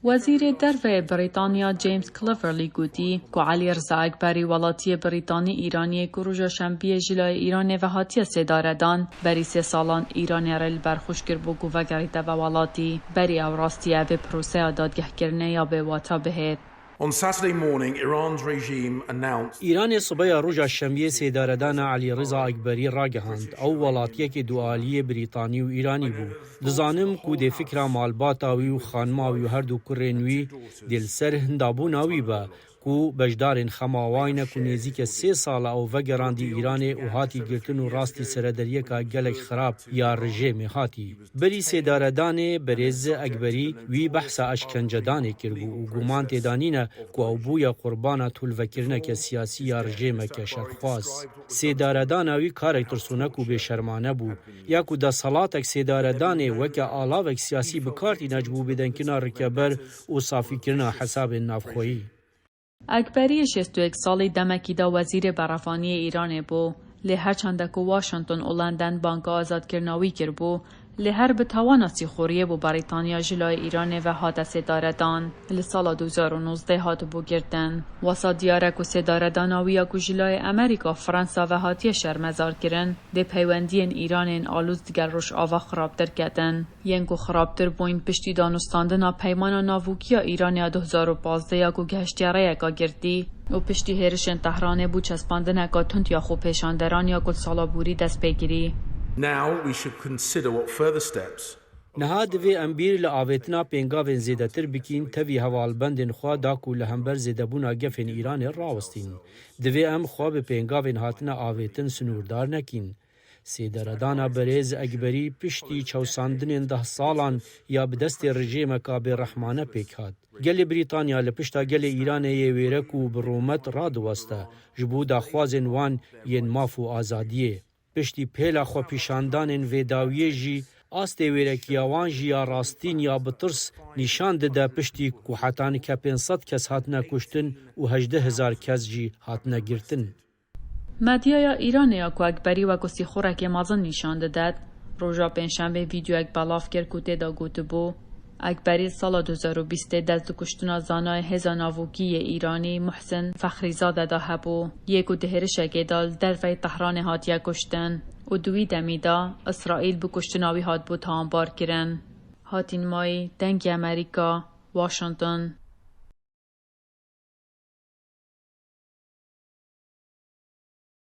وزیر درve بریتانیا جیمز کلیورلی گوتی که علی رضا اکبری ولاتی بریتانی ایرانی که روژا شنبه جلای ایران و هاتی سداردان بری 3 سالان ایران رل برخوش کرد بو گوگریده و ولاتی بری او راستیه به پروسه دادگه کرنه یا به واتا بهید. On Saturday morning, Iran's regime announced ایران صبح روز شنبه سیداردان علی رضا اکبری را گهاند او ولاتیه که دوالی بریتانی و ایرانی بود. دزانم کو د فکر مالباتاوی و خانماوی و هر دو کرنوی دل سر هندابوناوی با کو بجدارن خماواین کو نزدیک 3 سال او وگراندی ایران او هاتی گرتن و راستی سردریه کا گلک خراب یا رژیم هاتی بری سیداردان برز اکبری وی بحث اشکنجدان کربو و گمان تدانینه کو او بویا قربان طول وکرنه که سیاسی یا رژیم که شرخواز سیداردان وی کارکتر سونه کو به شرمانه بو یا کو د صلاتک سیداردان وک آلاوک سیاسی بکارتی نجبو بدن کنار کبر او صافی کرنا حساب نافخویی. اکبری 61 سالی دمکی دا وزیر برافانی ایران بو لی هر چنده که واشنطن و لندن بانک آزاد کرناوی کر بو لی هر به تواناسی خوریه بو بریتانیا جلای ایران و هات سداردان لی سال 2019 هات بو گردن واسا دیاره که سداردان آویا که جلای امریکا فرانسا و هاتی شرمزار کرن ده پیوندین ایران آلوز دیگر روش آوا خرابتر کردن ینگو خرابتر بوین پشتی دانستاندنا پیمان ناووکیا ایران 2015 یا که گهشتیاره یکا گردی و پشتی هرشن تهران بو چسپاندن اکا تند یا خوب پیشاندران یا گل سالابوری دست بگیری. now we should consider what further steps نهاد وی امبیر لعاوتنا پینگاوین زیدتر بکین تاوی حوالبندن خواه داکو لهمبر زیدبونا گفن ایران راوستین. دوی ام خواه به پینگاوین هاتنا آویتن سنوردار نکین. سیداردانا برز اکبری پشتی چوساندن 10 سالان یا بدست رژیم کاب رحمانه پیکاد. گل بریتانیا لپشتا گل ایران ویرکو برومت رادوسته جبودا خوازن وان ین مافو آزادیه. پشتی پیلا خو پیشاندان ویداویه جی آسته ویرکیاوان جیا راستین یا بطرس نشان ده پشتی کو حتان که 500 کس هاتنا کشتن و 18,000 کس جی هاتنا گرتن. مدیا ایران یا کو اکبری و کسی خورک مازن نشان داد روژا پنجشنبه ویدیو اک بلاف کرد که تدا گوت بو اکبری سال 2020 دست کشتنا زانای هزاناووکی ایرانی محسن فخریزاده ده هبو یکو دهرش اگدال در وی تهران هاتیا کشتن و دوی دمیدا اسرائیل بو کشتناوی هات بو تانبار کرن هاتین مای دنگ امریکا واشنطن